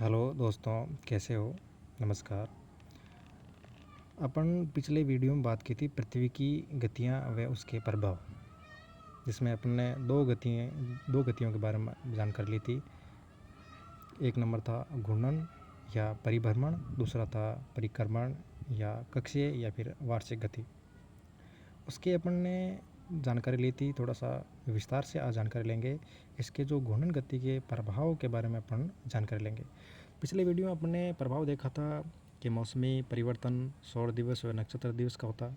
Hello दोस्तों, कैसे हो? नमस्कार। अपन पिछले वीडियो में बात की थी पृथ्वी की गतियाँ व उसके प्रभाव, जिसमें अपन ने दो गतियों के बारे में जानकारी ली थी। एक नंबर था घूर्णन या परिभ्रमण, दूसरा था परिक्रमण या कक्षीय या फिर वार्षिक गति। उसके अपन ने जानकारी ली थी, थोड़ा सा विस्तार से आज जानकारी लेंगे। इसके जो घूर्णन गति के प्रभाव के बारे में अपन जानकारी लेंगे। पिछले वीडियो में अपने प्रभाव देखा था कि मौसमी परिवर्तन, सौर दिवस व नक्षत्र दिवस का होता,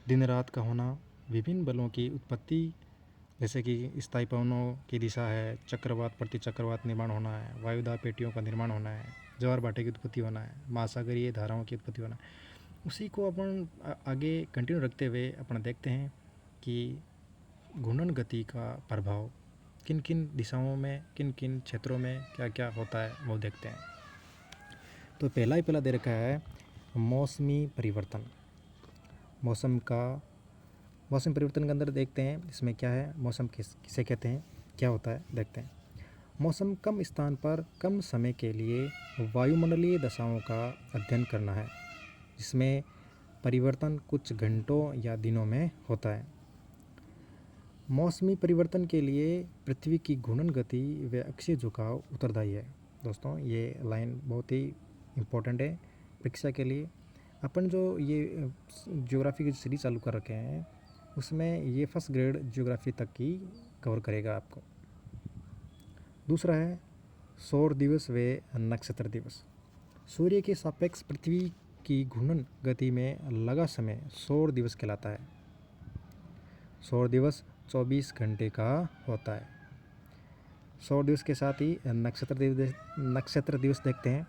दिन रात का होना, विभिन्न बलों की उत्पत्ति, जैसे कि स्थायी पवनों की दिशा है, चक्रवात प्रति चक्रवात निर्माण होना है, वायुदाब पेटियों का निर्माण होना है, ज्वार भाटे की उत्पत्ति होना है, महासागरीय धाराओं की उत्पत्ति होना है। उसी को अपन आगे कंटिन्यू रखते हुए अपन देखते हैं कि घूर्णन गति का प्रभाव किन किन दिशाओं में, किन किन क्षेत्रों में क्या क्या होता है वो देखते हैं। तो पहला दे रखा है मौसमी परिवर्तन। मौसम परिवर्तन के अंदर देखते हैं इसमें क्या है, मौसम किसे कहते हैं, क्या होता है, देखते हैं। मौसम कम स्थान पर कम समय के लिए वायुमंडलीय दशाओं का अध्ययन करना है, जिसमें परिवर्तन कुछ घंटों या दिनों में होता है। मौसमी परिवर्तन के लिए पृथ्वी की घूर्णन गति व अक्षीय झुकाव उत्तरदायी है। दोस्तों, ये लाइन बहुत ही इम्पोर्टेंट है परीक्षा के लिए। अपन जो ये ज्योग्राफी की सीरीज चालू कर रखे हैं, उसमें ये फर्स्ट ग्रेड ज्योग्राफी तक की कवर करेगा आपको। दूसरा है सौर दिवस व नक्षत्र दिवस। सूर्य के सापेक्ष पृथ्वी की घूर्णन गति में लगा समय सौर दिवस कहलाता है। सौर दिवस 24 घंटे का होता है। सौर दिवस के साथ ही नक्षत्र दिवस देखते हैं।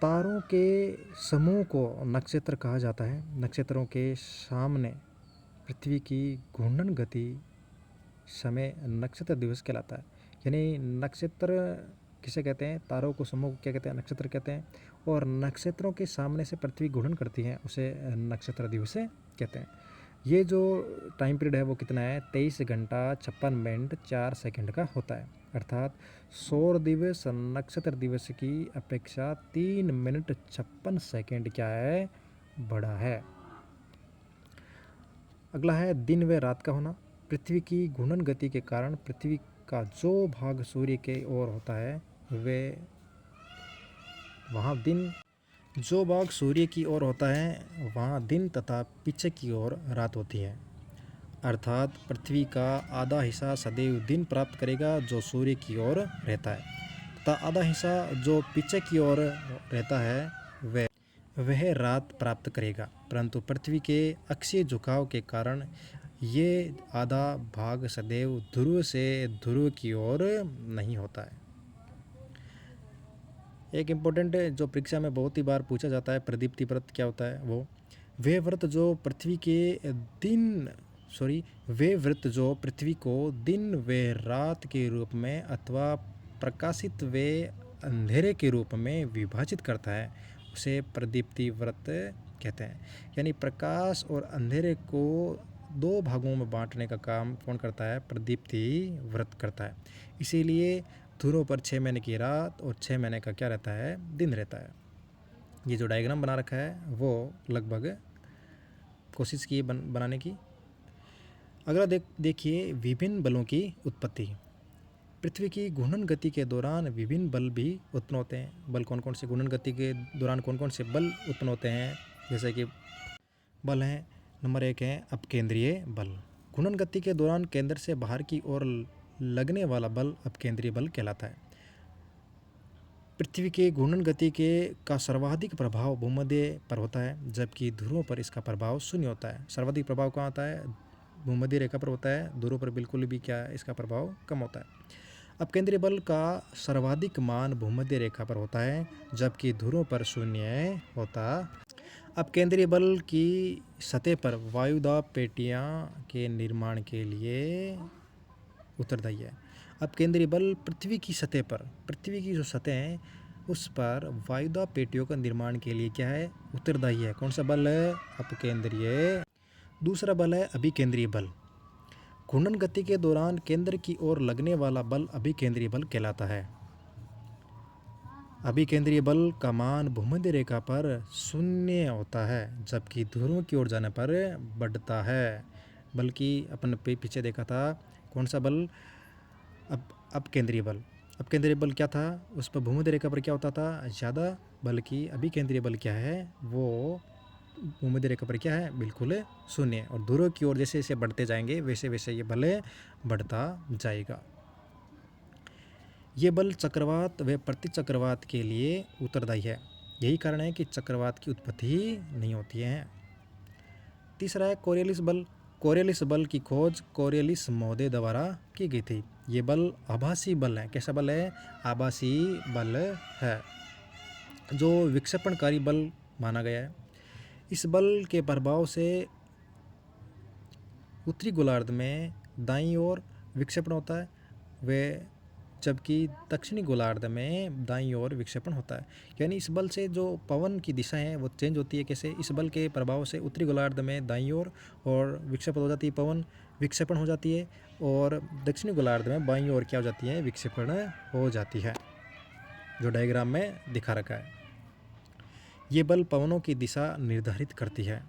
तारों के समूह को नक्षत्र कहा जाता है। नक्षत्रों के सामने पृथ्वी की घूर्णन गति समय नक्षत्र दिवस कहलाता है। यानी नक्षत्र किसे कहते हैं, तारों को समूह क्या कहते हैं, नक्षत्र कहते हैं। और नक्षत्रों के सामने से पृथ्वी घूर्णन करती है, उसे नक्षत्र दिवस कहते हैं। ये जो टाइम पीरियड है वो कितना है, 23 घंटा 56 मिनट 4 सेकंड का होता है। अर्थात सौर दिवस नक्षत्र दिवस की अपेक्षा 3 मिनट 56 सेकंड क्या है, बड़ा है। अगला है दिन व रात का होना। पृथ्वी की घूर्णन गति के कारण पृथ्वी का जो भाग सूर्य के ओर होता है जो भाग सूर्य की ओर होता है वहाँ दिन तथा पीछे की ओर रात होती है। अर्थात पृथ्वी का आधा हिस्सा सदैव दिन प्राप्त करेगा जो सूर्य की ओर रहता है, तथा आधा हिस्सा जो पीछे की ओर रहता है वह रात प्राप्त करेगा। परंतु पृथ्वी के अक्षीय झुकाव के कारण ये आधा भाग सदैव ध्रुव से ध्रुव की ओर नहीं होता है। एक इम्पोर्टेंट जो परीक्षा में बहुत ही बार पूछा जाता है, प्रदीप्ति व्रत क्या होता है, वह व्रत जो पृथ्वी को दिन व रात के रूप में अथवा प्रकाशित व अंधेरे के रूप में विभाजित करता है, उसे प्रदीप्ति व्रत कहते हैं। यानी प्रकाश और अंधेरे को दो भागों में बांटने का काम कौन करता है, प्रदीप्ति व्रत करता है। इसीलिए ध्रुवों पर 6 महीने की रात और 6 महीने का क्या रहता है, दिन रहता है। ये जो डायग्राम बना रखा है वो लगभग कोशिश की बनाने की। अगला देखिए विभिन्न बलों की उत्पत्ति। पृथ्वी की घूर्णन गति के दौरान विभिन्न बल भी उत्पन्न होते हैं। बल कौन कौन से, घूर्णन गति के दौरान कौन कौन से बल उत्पन्न होते हैं, जैसे कि बल हैं। नंबर 1 है अपकेंद्रीय बल। घूर्णन गति के दौरान केंद्र से बाहर की ओर लगने वाला बल अपकेंद्रीय बल कहलाता है। पृथ्वी के घूर्णन गति का सर्वाधिक प्रभाव भूमध्य पर होता है, जबकि ध्रुवों पर इसका प्रभाव शून्य होता है। सर्वाधिक प्रभाव कहाँ होता है, भूमध्य रेखा पर होता है। ध्रुवों पर बिल्कुल भी क्या इसका प्रभाव कम होता है। अपकेंद्रीय बल का सर्वाधिक मान भूमध्य रेखा पर होता है, जबकि ध्रुवों पर शून्य होता। अपकेंद्रीय बल की सतह पर वायुदाब पेटियां के निर्माण के लिए उत्तरदायी है। अपकेंद्रीय बल पृथ्वी की सतह पर, पृथ्वी की जो सतह है उस पर वायुदाब पेटियों का निर्माण के लिए क्या है, उत्तरदायी है। कौन सा बल है, अपकेंद्रीय। दूसरा बल है अभिकेंद्रीय बल। घूर्णन गति के दौरान केंद्र की ओर लगने वाला बल अभिकेंद्रीय बल कहलाता है। अभिकेंद्रीय बल का मान भूमध्य रेखा पर 0 होता है, जबकि ध्रुवों की ओर जाने पर बढ़ता है। बल्कि अपन पीछे देखा था कौन सा बल, अपकेंद्रीय बल। अपकेंद्रीय बल क्या था, उस पर भूमध्य रेखा पर क्या होता था, ज़्यादा। बल्कि अभिकेंद्रीय बल क्या है, वो भूमध्य रेखा पर क्या है, बिल्कुल 0। और ध्रुव की ओर जैसे जैसे बढ़ते जाएंगे वैसे वैसे ये बल बढ़ता जाएगा। ये बल चक्रवात व प्रतिचक्रवात के लिए उत्तरदायी है। यही कारण है कि चक्रवात की उत्पत्ति ही नहीं होती है। तीसरा है कोरियलिस बल। कोरियलिस बल की खोज कोरियलिस महोदय द्वारा की गई थी। ये बल आभासी बल है। कैसा बल है, आभासी बल है, जो विक्षेपणकारी बल माना गया है। इस बल के प्रभाव से उत्तरी गोलार्ध में दाईं ओर विक्षेपण होता है, व जबकि दक्षिणी गोलार्ध में दाईं ओर विक्षेपण होता है। यानी इस बल से जो पवन की दिशा है वो चेंज होती है। कैसे, इस बल के प्रभाव से उत्तरी गोलार्ध में दाईं ओर और विक्षेपण हो जाती है, पवन विक्षेपण हो जाती है, और दक्षिणी गोलार्ध में बाईं ओर क्या हो जाती है, विक्षेपण हो जाती है, जो डायग्राम में दिखा रखा है। ये बल पवनों की दिशा निर्धारित करती है,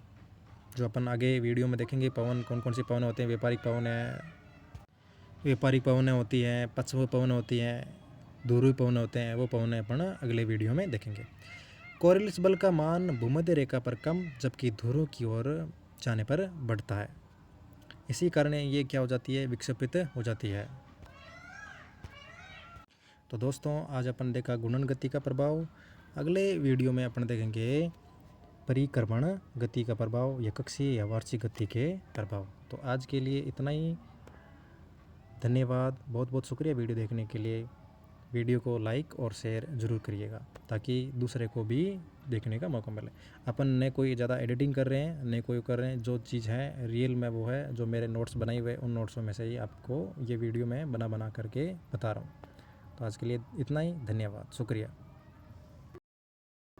जो अपन आगे वीडियो में देखेंगे। पवन कौन कौन सी पवन होते हैं, व्यापारिक पवनें होती हैं, पश्चिमी पवन होती हैं, ध्रुवीय पवन होते हैं, वो पवनें अपन अगले वीडियो में देखेंगे। कोरियलिस बल का मान भूमध्य रेखा पर कम, जबकि ध्रुव की ओर जाने पर बढ़ता है। इसी कारण ये क्या हो जाती है, विक्षेपित हो जाती है। तो दोस्तों, आज अपन देखा गुणन गति का प्रभाव। अगले वीडियो में अपन देखेंगे परिक्रमण गति का प्रभाव या कक्षीय या वार्षिक गति के प्रभाव। तो आज के लिए इतना ही। धन्यवाद, बहुत बहुत शुक्रिया वीडियो देखने के लिए। वीडियो को लाइक और शेयर ज़रूर करिएगा, ताकि दूसरे को भी देखने का मौका मिले। अपन ने कोई ज़्यादा एडिटिंग कर रहे हैं, न कोई कर रहे हैं, जो चीज़ है रियल में वो है, जो मेरे नोट्स बनाए हुए उन नोट्सों में से ही आपको ये वीडियो में बना करके बता रहा हूँ। तो आज के लिए इतना ही। धन्यवाद, शुक्रिया।